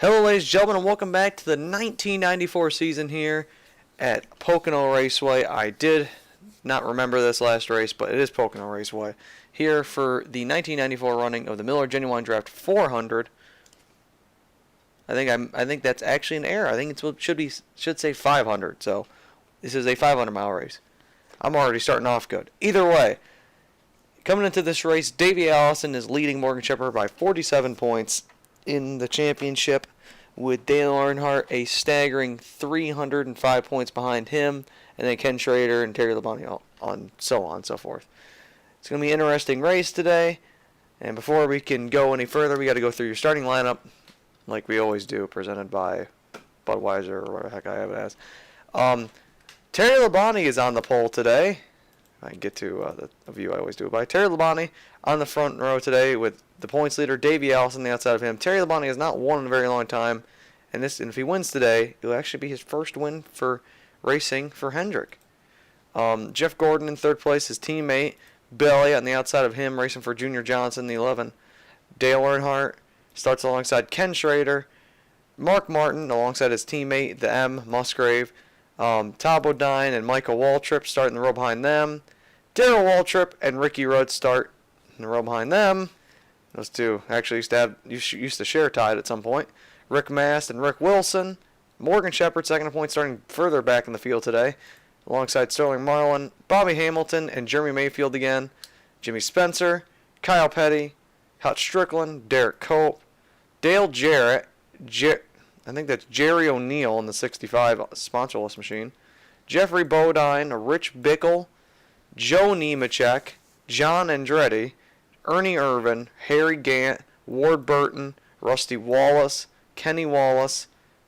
Hello ladies and gentlemen, and welcome back to the 1994 season here at Pocono Raceway. I did not remember this last race, but it is Pocono Raceway. Here for the 1994 running of the Miller Genuine Draft 400. I think that's actually an error. I think it should say 500. So this is a 500-mile race. I'm already starting off good. Either way, coming into this race, Davey Allison is leading Morgan Shepherd by 47 points in the championship, with Dale Earnhardt a staggering 305 points behind him, and then Ken Schrader and Terry Labonte on so on and so forth. It's going to be an interesting race today, and before we can go any further, we got to go through your starting lineup, like we always do, presented by Budweiser or whatever the heck I have it as. Terry Labonte is on the pole today. I can get to the view I always do it by. Terry Labonte on the front row today with the points leader, Davey Allison, on the outside of him. Terry Labonte has not won in a very long time, and if he wins today, it'll actually be his first win for racing for Hendrick. Jeff Gordon in third place, his teammate, Billy on the outside of him, racing for Junior Johnson, the 11. Dale Earnhardt starts alongside Ken Schrader. Mark Martin alongside his teammate, the M, Musgrave. Todd Bodine and Michael Waltrip start in the row behind them. Darrell Waltrip and Ricky Rudd start in the row behind them. Those two actually used to share tied at some point. Rick Mast and Rick Wilson. Morgan Shepherd, second point, starting further back in the field today, alongside Sterling Marlin, Bobby Hamilton, and Jeremy Mayfield again. Jimmy Spencer, Kyle Petty, Hutch Strickland, Derek Cope, Dale Jarrett, I think that's Jerry O'Neill in the 65 sponsorless machine, Geoffrey Bodine, Rich Bickle, Joe Nemechek, John Andretti, Ernie Irvin, Harry Gant, Ward Burton, Rusty Wallace, Kenny Wallace,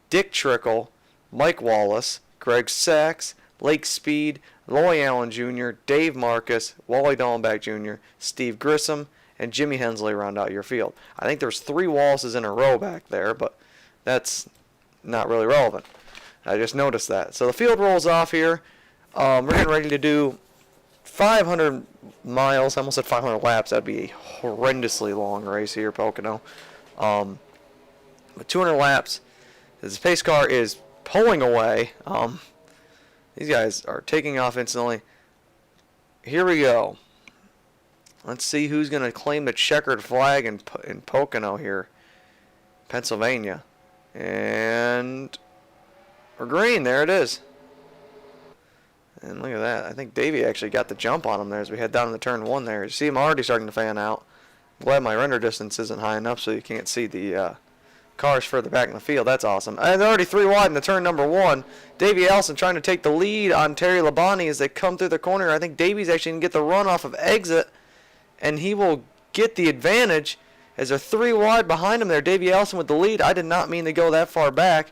Dick Trickle, Mike Wallace, Greg Sachs, Lake Speed, Loy Allen Jr., Dave Marcus, Wally Dallenbach Jr., Steve Grissom, and Jimmy Hensley round out your field. I think there's 3 Wallaces in a row back there, but that's not really relevant. I just noticed that. So the field rolls off here. We're getting ready to do 500 miles. I almost said 500 laps. That'd be a horrendously long race here, Pocono. But 200 laps. This pace car is pulling away. These guys are taking off instantly. Here we go. Let's see who's going to claim the checkered flag in Pocono here, Pennsylvania. And we're green. There it is. And look at that. I think Davey actually got the jump on him there as we head down to turn 1 there. You see him already starting to fan out. I'm glad my render distance isn't high enough so you can't see the cars further back in the field. That's awesome. And they're already 3 wide in the turn number 1. Davey Allison trying to take the lead on Terry Labonte as they come through the corner. I think Davey's actually going to get the run off of exit, and he will get the advantage as they're 3 wide behind him there. Davey Allison with the lead. I did not mean to go that far back.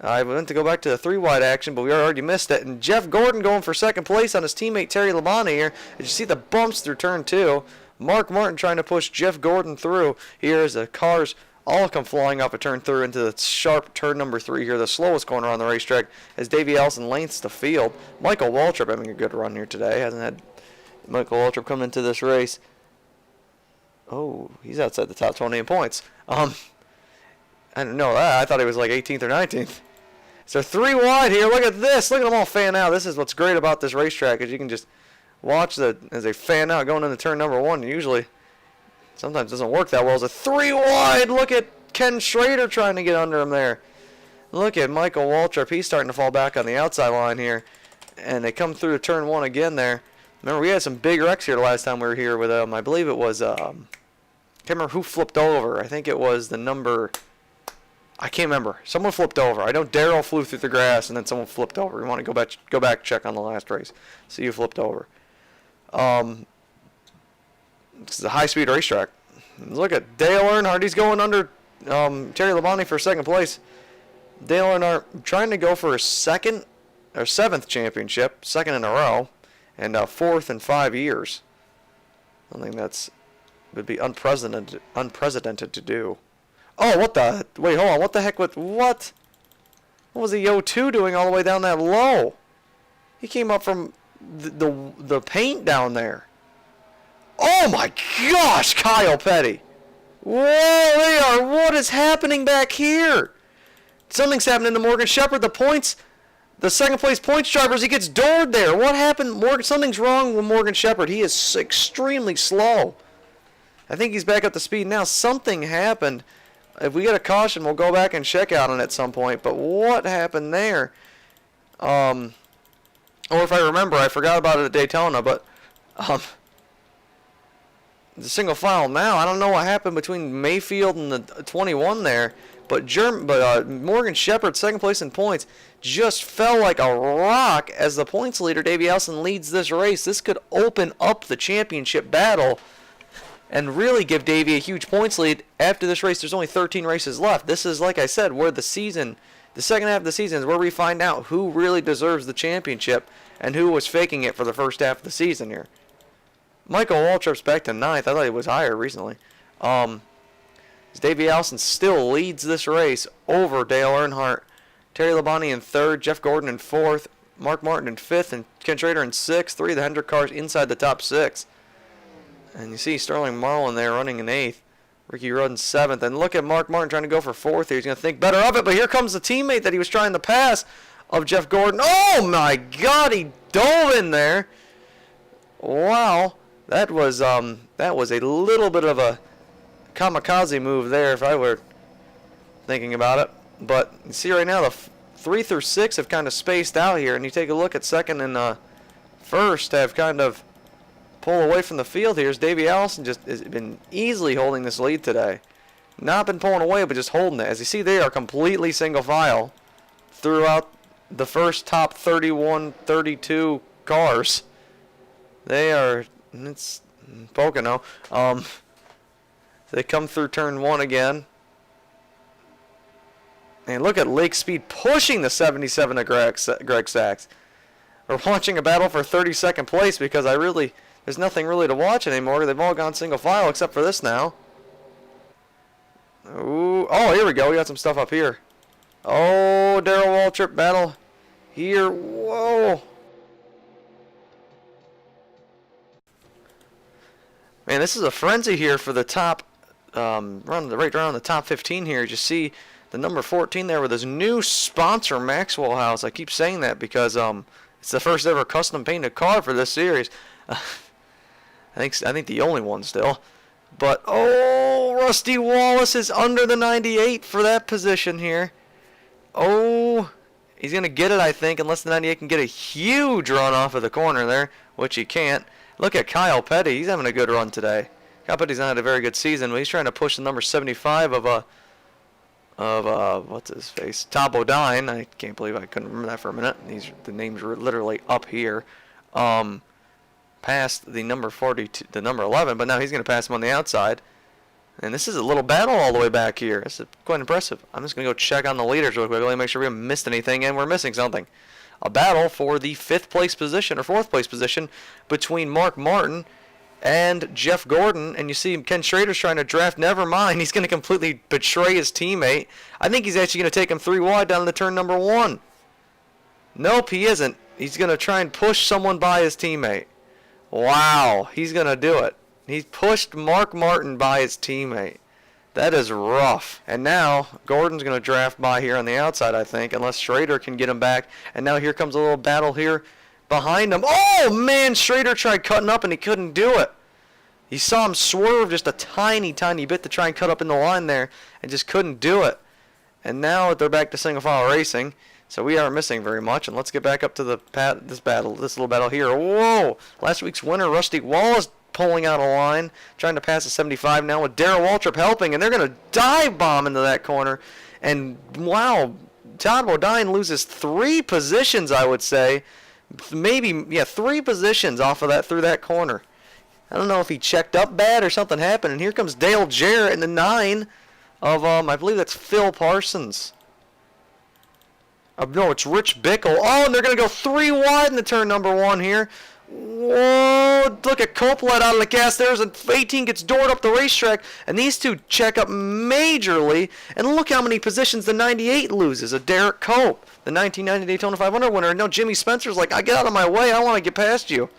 I went to go back to the 3 wide action, but we already missed it. And Jeff Gordon going for second place on his teammate Terry Labonte here. As you see the bumps through turn 2. Mark Martin trying to push Jeff Gordon through here as the cars all come flying off a turn through into the sharp turn number 3 here, the slowest corner on the racetrack, as Davey Allison lengths the field. Michael Waltrip having a good run here today. Hasn't had Michael Waltrip come into this race. Oh, he's outside the top 20 in points. I didn't know that. I thought he was like 18th or 19th. So 3 wide here. Look at this. Look at them all fan out. This is what's great about this racetrack, is you can just watch as they fan out going into turn number 1. Usually, sometimes it doesn't work that well. It's a 3 wide. Look at Ken Schrader trying to get under him there. Look at Michael Waltrip. He's starting to fall back on the outside line here. And they come through to turn 1 again there. Remember, we had some big wrecks here the last time we were here with I believe it was, can't remember who flipped over. I think it was the number, I can't remember. Someone flipped over. I know Darrell flew through the grass and then someone flipped over. You want to go back and check on the last race. See who flipped over. This is a high-speed racetrack. Look at Dale Earnhardt. He's going under Terry Labonte for second place. Dale Earnhardt trying to go for his 7th championship, 2nd in a row, and 4th in 5 years. I think would be unprecedented to do. Oh, what the? Wait, hold on. What the heck? What was the O2 doing all the way down that low? He came up from the paint down there. Oh my gosh, Kyle Petty. Whoa, they are. What is happening back here? Something's happening to Morgan Shepherd. The second place points drivers, he gets doored there. What happened? Something's wrong with Morgan Shepherd. He is extremely slow. I think he's back up to speed now. Something happened. If we get a caution, we'll go back and check out on it at some point. But what happened there? Or if I remember, I forgot about it at Daytona. But the single file now, I don't know what happened between Mayfield and the 21 there. But Morgan Shepherd, second place in points, just fell like a rock as the points leader, Davey Allison, leads this race. This could open up the championship battle and really give Davey a huge points lead. After this race, there's only 13 races left. This is, like I said, where the second half of the season is where we find out who really deserves the championship and who was faking it for the first half of the season here. Michael Waltrip's back to 9th. I thought he was higher recently. Davey Allison still leads this race over Dale Earnhardt. Terry Labonte in 3rd, Jeff Gordon in 4th, Mark Martin in 5th, and Ken Schrader in 6th. 3 of the Hendrick cars inside the top 6. And you see Sterling Marlin there running in 8th. Ricky Rudd in 7th. And look at Mark Martin trying to go for 4th here. He's going to think better of it, but here comes the teammate that he was trying to pass of Jeff Gordon. Oh my God, he dove in there. Wow. That was a little bit of a kamikaze move there if I were thinking about it. But you see right now the 3 through 6 have kind of spaced out here, and you take a look at 2nd and 1st have kind of pulled away from the field here. As Davey Allison just has been easily holding this lead today. Not been pulling away, but just holding it. As you see, they are completely single file throughout the first top 31, 32 cars. They are, it's Pocono. They come through turn 1 again. And look at Lake Speed pushing the 77 of Greg Sachs. We're watching a battle for 32nd place because there's nothing really to watch anymore. They've all gone single file except for this now. Ooh, oh, here we go. We got some stuff up here. Oh, Darrell Waltrip battle here. Whoa. Man, this is a frenzy here for the top, right around the top 15 here. You see the number 14 there with his new sponsor, Maxwell House. I keep saying that because it's the first ever custom painted car for this series. I think the only one still. But oh, Rusty Wallace is under the 98 for that position here. Oh, he's gonna get it, I think, unless the 98 can get a huge run off of the corner there, which he can't. Look at Kyle Petty. He's having a good run today. Kyle Petty's not had a very good season, but he's trying to push the number 75 of what's his face? Tom Bodine. I can't believe I couldn't remember that for a minute. The names were literally up here. Past the number 42, the number 11, but now he's going to pass him on the outside. And this is a little battle all the way back here. This is quite impressive. I'm just going to go check on the leaders real quickly, make sure we haven't missed anything, and we're missing something. A battle for the 5th place position or 4th place position between Mark Martin and Jeff Gordon. And you see Ken Schrader's trying to draft. Never mind. He's going to completely betray his teammate. I think he's actually going to take him 3 wide down to turn number 1. Nope, he isn't. He's going to try and push someone by his teammate. Wow, he's going to do it. He pushed Mark Martin by his teammate. That is rough. And now Gordon's going to draft by here on the outside, I think, unless Schrader can get him back. And now here comes a little battle here behind him. Oh, man, Schrader tried cutting up and he couldn't do it. You saw him swerve just a tiny, tiny bit to try and cut up in the line there and just couldn't do it. And now they're back to single file racing. So we aren't missing very much. And let's get back up to this little battle here. Whoa! Last week's winner, Rusty Wallace, pulling out a line, trying to pass a 75 now with Darrell Waltrip helping, and they're going to dive bomb into that corner. And wow, Todd Bodine loses 3 positions, I would say. Maybe, yeah, 3 positions off of that through that corner. I don't know if he checked up bad or something happened. And here comes Dale Jarrett in the 9 of, I believe that's Phil Parsons. No, it's Rich Bickle. Oh, and they're going to go 3 wide in the turn number 1 here. Whoa, look at Copeland out of the gas. There's an 18 gets doored up the racetrack, and these two check up majorly. And look how many positions the 98 loses. A Derek Cope, the 1990 Daytona 500 winner. And no, Jimmy Spencer's like, I get out of my way. I want to get past you.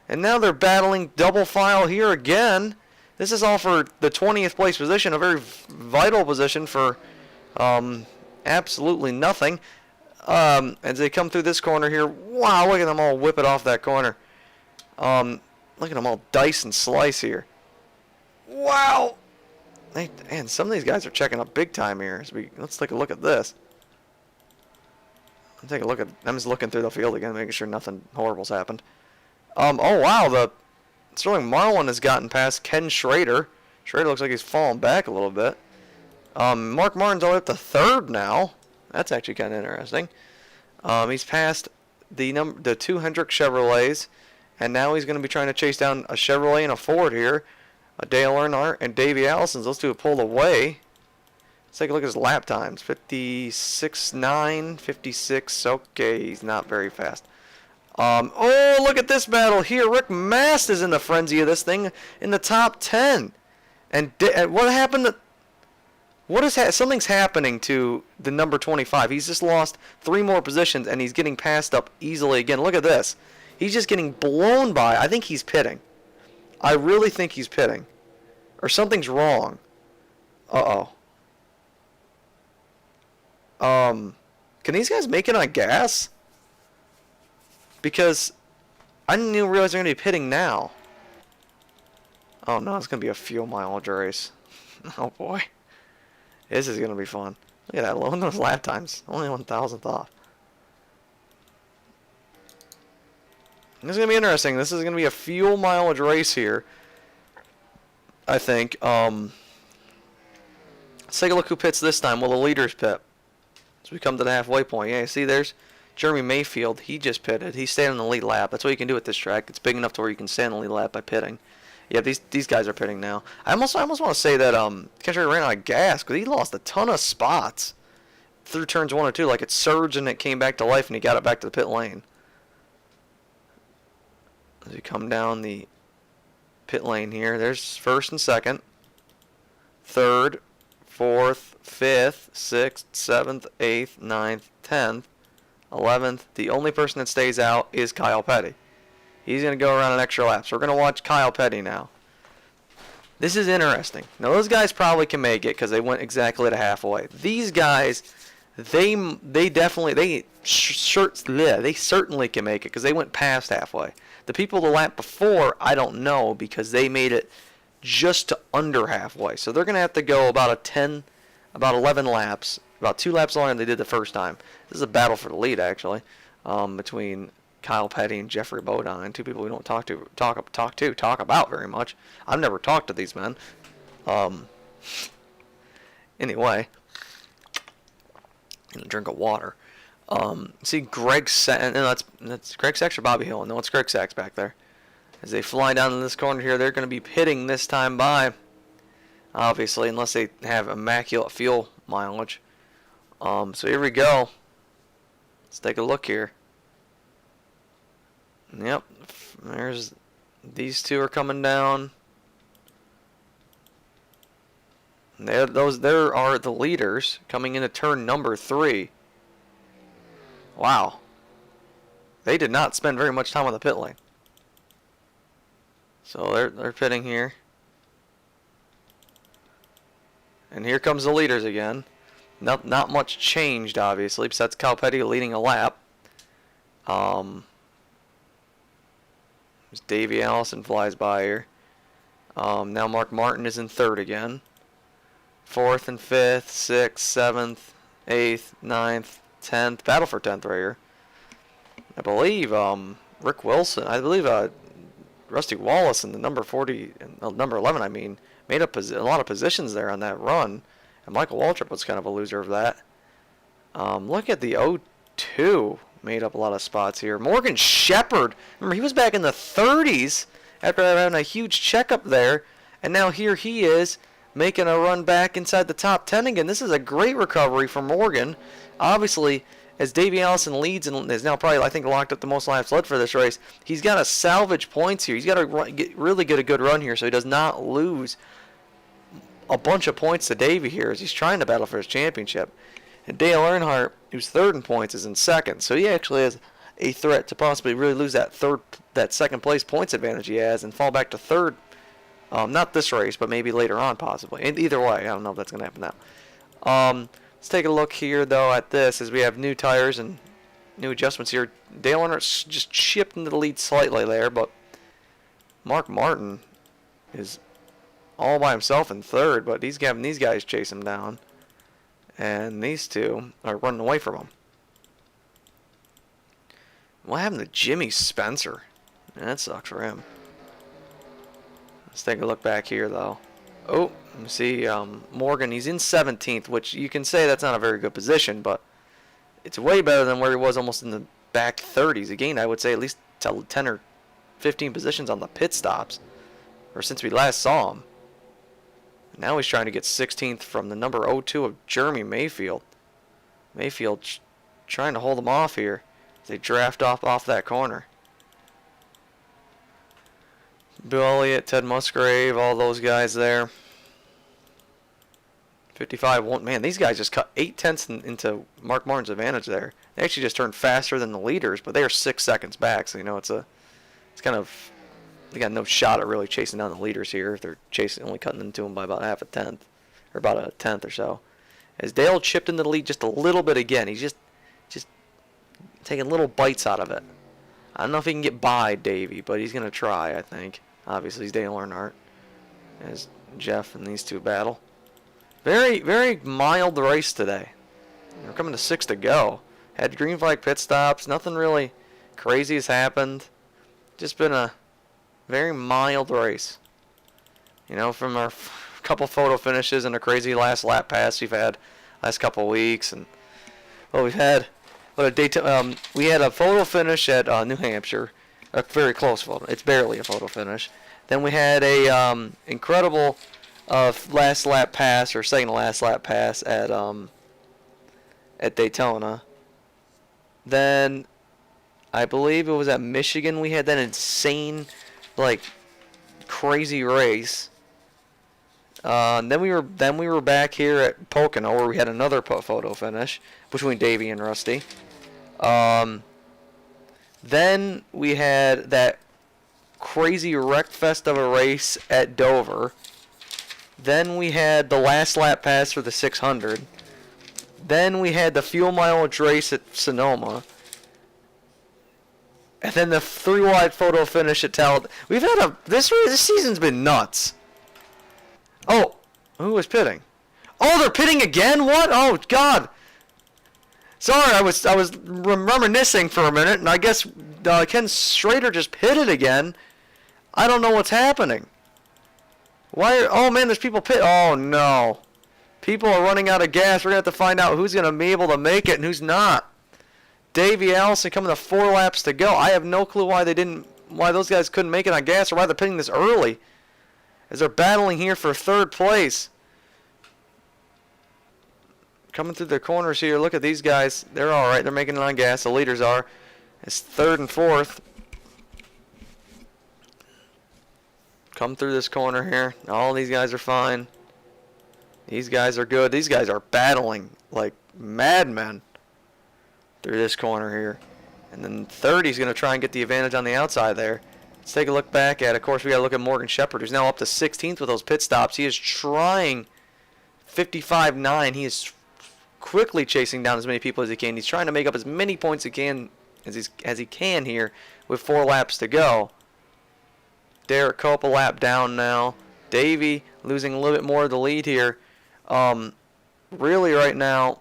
And now they're battling double file here again. This is all for the 20th place position, a very vital position for absolutely nothing. As they come through this corner here, wow, look at them all whip it off that corner. Look at them all dice and slice here. Wow. Man, some of these guys are checking up big time here. Let's take a look at this. I'm just looking through the field again, making sure nothing horrible's happened. Oh wow, the Sterling Marlin has gotten past Ken Schrader. Schrader looks like he's falling back a little bit. Mark Martin's all the way up to third now. That's actually kind of interesting. He's passed the two Hendrick Chevrolets, and now he's going to be trying to chase down a Chevrolet and a Ford here. Dale Earnhardt and Davey Allison. Those two have pulled away. Let's take a look at his lap times. 56.9, 56. Okay, he's not very fast. Oh, look at this battle here. Rick Mast is in the frenzy of this thing in the top 10. And what happened to... Something's happening to the number 25. He's just lost 3 more positions, and he's getting passed up easily again. Look at this. He's just getting blown by. I think he's pitting. I really think he's pitting. Or something's wrong. Uh-oh. Can these guys make it on gas? Because I didn't even realize they're going to be pitting now. Oh no, it's going to be a fuel mileage race. Oh boy. This is going to be fun. Look at that, low on those lap times. Only 1,000th off. This is going to be interesting. This is going to be a fuel mileage race here, I think. Let's take a look who pits this time. Will the leaders pit? As we come to the halfway point. Yeah, see, there's Jeremy Mayfield. He just pitted. He's staying on the lead lap. That's what you can do at this track. It's big enough to where you can stay on the lead lap by pitting. Yeah, these guys are pitting now. I almost want to say that Kendrick ran out of gas because he lost a ton of spots through turns 1 or 2. Like it surged and it came back to life and he got it back to the pit lane. As we come down the pit lane here, there's first and second, third, fourth, fifth, sixth, seventh, eighth, ninth, 10th, 11th. The only person that stays out is Kyle Petty. He's going to go around an extra lap. So we're going to watch Kyle Petty now. This is interesting. Now those guys probably can make it because they went exactly to halfway. These guys, they certainly can make it because they went past halfway. The people the lap before, I don't know because they made it just to under halfway. So they're going to have to go about 11 laps, about 2 laps longer than they did the first time. This is a battle for the lead actually, between Kyle Petty and Geoffrey Bodine, 2 people we don't talk about very much. I've never talked to these men. Anyway, I'm gonna drink of water. See Greg that's Greg Sachs or Bobby Hill? No, it's Greg Sachs back there. As they fly down in this corner here, they're going to be pitting this time by, obviously, unless they have immaculate fuel mileage. So here we go. Let's take a look here. Yep, these 2 are coming down. There are the leaders coming into turn number 3. Wow. They did not spend very much time on the pit lane. So they're pitting here. And here comes the leaders again. Not much changed, obviously, besides Kyle Petty leading a lap. Davey Allison flies by here. Now Mark Martin is in 3rd again. 4th and 5th, 6th, 7th, 8th, 9th, 10th. Battle for 10th right here. I believe Rick Wilson, Rusty Wallace in the number 40, number 11, I mean, made up a lot of positions there on that run. And Michael Waltrip was kind of a loser of that. Look at the 0-2. Made up a lot of spots here. Morgan Shepherd, remember he was back in the 30s after having a huge checkup there, and now here he is making a run back inside the top 10 again. This is a great recovery for Morgan. Obviously, as Davey Allison leads and is now probably, I think, locked up the most laps led for this race, he's got to salvage points here. He's got to really get a good run here so he does not lose a bunch of points to Davey here as he's trying to battle for his championship. And Dale Earnhardt, who's 3rd in points, is in 2nd. So he actually has a threat to possibly really lose that 2nd place points advantage he has and fall back to 3rd Not this race, but maybe later on, possibly. Either way, I don't know if that's going to happen now. Let's take a look here, though, at this, as we have new tires and new adjustments here. Dale Earnhardt just chipped into the lead slightly there, but Mark Martin is all by himself in third, but he's having these guys chase him down. And these two are running away from him. What happened to Jimmy Spencer? Man, that sucks for him. Let's take a look back here, though. Oh, let me see. Morgan, he's in 17th, which you can say that's not a very good position, but it's way better than where he was almost in the back 30s. Again, I would say at least 10 or 15 positions on the pit stops, or since we last saw him. Now he's trying to get 16th from the number 02 of Jeremy Mayfield. Mayfield trying to hold him off here as they draft off that corner. Bill Elliott, Ted Musgrave, all those guys there. 55 man, these guys just cut 8 tenths into Mark Martin's advantage there. They actually just turned faster than the leaders, but they are 6 seconds back, so you know it's kind of, they got no shot at really chasing down the leaders here if they're only cutting into them by about half a tenth, or about a tenth or so. As Dale chipped into the lead just a little bit again, he's just taking little bites out of it. I don't know if he can get by Davey, but he's going to try, I think. Obviously, he's Dale Earnhardt as Jeff and these two battle. Very, very mild race today. We're coming to 6 to go. Had green flag pit stops. Nothing really crazy has happened. Just been a very mild race. You know, from our couple photo finishes and a crazy last lap pass we've had last couple of weeks, and well, we had a photo finish at New Hampshire, a very close photo. It's barely a photo finish. Then we had a incredible last lap pass, or second to last lap pass at Daytona. Then I believe it was at Michigan we had that insane, like, crazy race. Then we were back here at Pocono where we had another photo finish between Davey and Rusty. Then we had that crazy wreck fest of a race at Dover. Then we had the last lap pass for the 600. Then we had the fuel mileage race at Sonoma. And then the 3-wide photo finish at Talladega. We've had this season's been nuts. Oh, who was pitting? Oh, they're pitting again? What? Oh, God. Sorry, I was reminiscing for a minute, and I guess Ken Schrader just pitted again. I don't know what's happening. Why? Oh, man, there's people pit. Oh, no. People are running out of gas. We're going to have to find out who's going to be able to make it and who's not. Davey Allison coming to 4 laps to go. I have no clue why those guys couldn't make it on gas, or why they're pitting this early, as they're battling here for 3rd place. Coming through the corners here. Look at these guys. They're all right. They're making it on gas. The leaders are. It's 3rd and 4th. Come through this corner here. All these guys are fine. These guys are good. These guys are battling like madmen through this corner here. And then 30's going to try and get the advantage on the outside there. Let's take a look back at, of course, we got to look at Morgan Shepherd, who's now up to 16th with those pit stops. He is trying 55.9. He is quickly chasing down as many people as he can. He's trying to make up as many points as he can here with 4 laps to go. Derek Cope a lap down now. Davey losing a little bit more of the lead here. Really right now,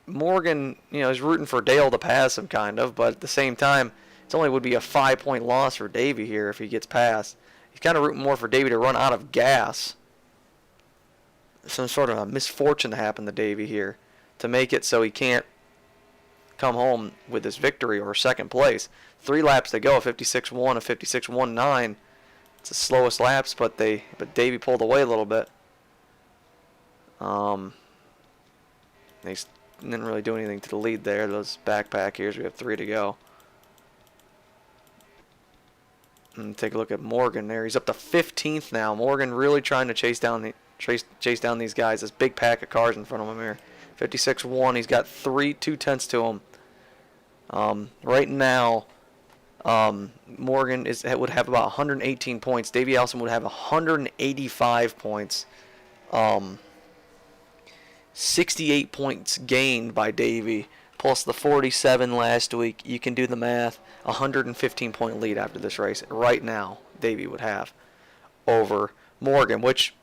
Morgan, is rooting for Dale to pass him kind of, but at the same time, it only would be a 5-point loss for Davey here if he gets past. He's kind of rooting more for Davey to run out of gas. Some sort of a misfortune to happen to Davey here to make it so he can't come home with this victory or 2nd place. 3 laps to go, a 56.1, a 56.19. It's the slowest laps, but Davey pulled away a little bit. They didn't really do anything to the lead there. Those backpack here, we have 3 to go. And take a look at Morgan there. He's up to 15th now. Morgan really trying to chase down these guys. This big pack of cars in front of him here. 56.1. He's got 2 tenths to him. Right now, Morgan would have about 118 points. Davey Allison would have 185 points. 68 points gained by Davey, plus the 47 last week. You can do the math. 115 point lead after this race. Right now, Davey would have over Morgan, which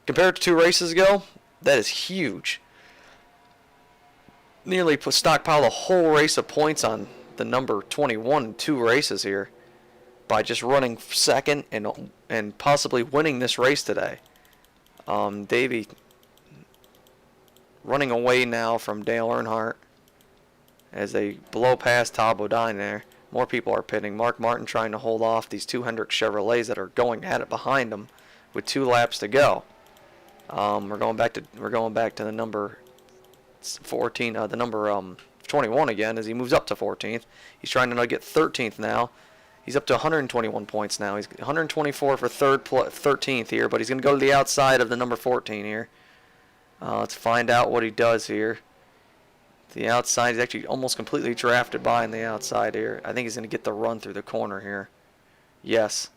compared to 2 races ago, that is huge. Nearly stockpiled a whole race of points on the number 21 in 2 races here by just running second and possibly winning this race today. Davey running away now from Dale Earnhardt as they blow past Bodine there. More people are pitting. Mark Martin trying to hold off these 2 Hendrick Chevrolets that are going at it behind him with 2 laps to go. We're going back to the number 14, the number 21 again as he moves up to 14th. He's trying to get 13th now. He's up to 121 points now. He's 124 for 13th here, but he's going to go to the outside of the number 14 here. Let's find out what he does here. The outside, he's actually almost completely drafted by on the outside here. I think he's going to get the run through the corner here. Yes.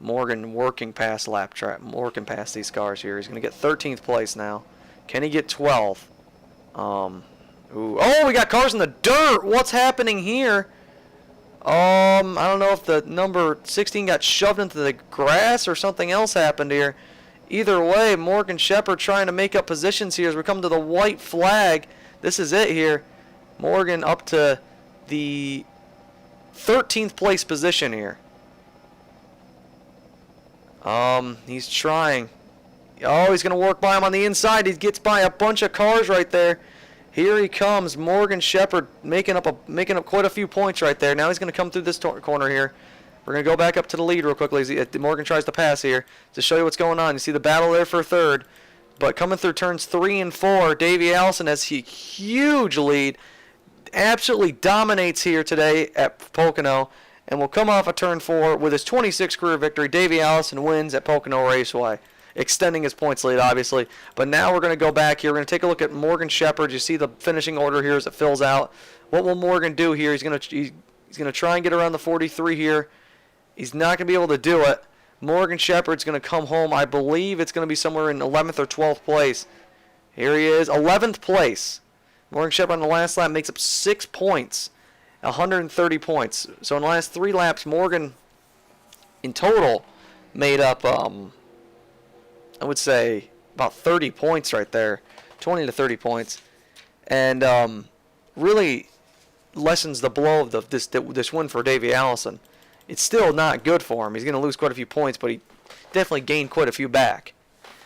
Morgan working past lap trap, working past these cars here. He's going to get 13th place now. Can he get 12th? Oh, we got cars in the dirt. What's happening here? I don't know if the number 16 got shoved into the grass or something else happened here. Either way, Morgan Shepherd trying to make up positions here as we come to the white flag. This is it here. Morgan up to the 13th place position here. He's trying. Oh, he's going to work by him on the inside. He gets by a bunch of cars right there. Here he comes, Morgan Shepherd making up quite a few points right there. Now he's going to come through this corner here. We're going to go back up to the lead real quickly as Morgan tries to pass here to show you what's going on. You see the battle there for third. But coming through turns 3 and 4, Davey Allison has a huge lead. Absolutely dominates here today at Pocono. And will come off of turn 4 with his 26th career victory. Davey Allison wins at Pocono Raceway, extending his points lead, obviously. But now we're going to go back here. We're going to take a look at Morgan Shepherd. You see the finishing order here as it fills out. What will Morgan do here? He's going to try and get around the 43 here. He's not going to be able to do it. Morgan Shepherd's going to come home. I believe it's going to be somewhere in 11th or 12th place. Here he is, 11th place. Morgan Shepherd on the last lap makes up 6 points, 130 points. So in the last 3 laps, Morgan in total made up, I would say, about 30 points right there, 20 to 30 points. And really lessens the blow of this win for Davey Allison. It's still not good for him. He's going to lose quite a few points, but he definitely gained quite a few back.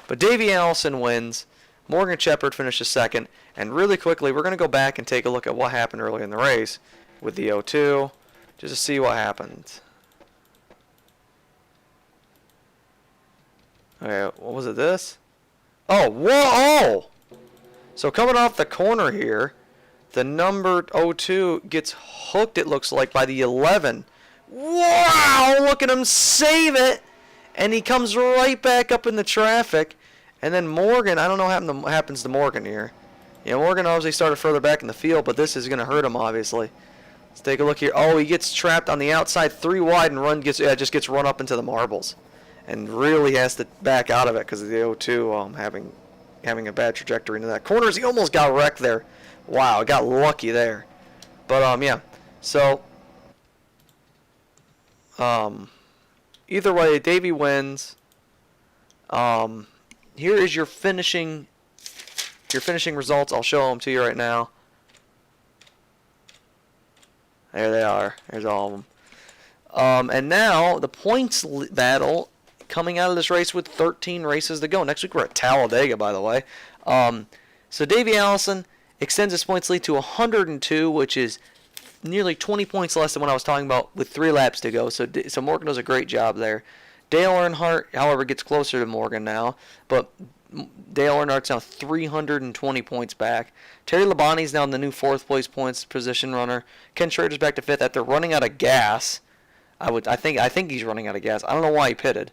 But Davey Allison wins. Morgan Shepherd finishes second. And really quickly, we're going to go back and take a look at what happened early in the race with the 0-2, just to see what happened. Okay, what was it, this? Oh, whoa! Oh! So coming off the corner here, the number 0-2 gets hooked, it looks like, by the 11. Wow! Look at him save it! And he comes right back up in the traffic. And then Morgan, I don't know what happens to Morgan here. Yeah, Morgan obviously started further back in the field, but this is going to hurt him, obviously. Let's take a look here. Oh, he gets trapped on the outside, 3 wide, and just gets run up into the marbles. And really has to back out of it because of the 0-2 having a bad trajectory into that corner. He almost got wrecked there. Wow, got lucky there. But, yeah. So, either way, Davey wins. Here is your finishing results. I'll show them to you right now. There they are. There's all of them. And now the points battle coming out of this race with 13 races to go. Next week we're at Talladega, by the way. So Davey Allison extends his points lead to 102, which is nearly 20 points less than what I was talking about with 3 laps to go. So Morgan does a great job there. Dale Earnhardt, however, gets closer to Morgan now, but Dale Earnhardt's now 320 points back. Terry Labonte's now in the new 4th place points position runner. Ken Schrader's back to 5th after running out of gas. I think he's running out of gas. I don't know why he pitted.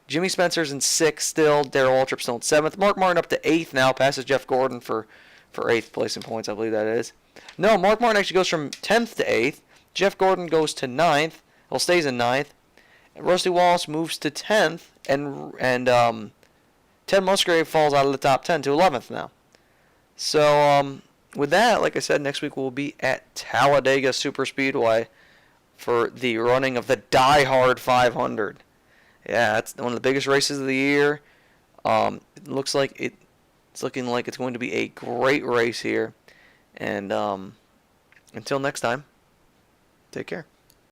Jimmy Spencer's in 6th still. Darrell Waltrip's still in 7th. Mark Martin up to 8th now, passes Jeff Gordon for 8th place in points, I believe that is. No, Mark Martin actually goes from 10th to 8th. Jeff Gordon goes to 9th. Well, stays in ninth. Rusty Wallace moves to 10th, and Ted Musgrave falls out of the top 10 to 11th now. So with that, like I said, next week we'll be at Talladega Superspeedway for the running of the Die Hard 500. Yeah, that's one of the biggest races of the year. It looks like it's looking like it's going to be a great race here. And until next time, take care.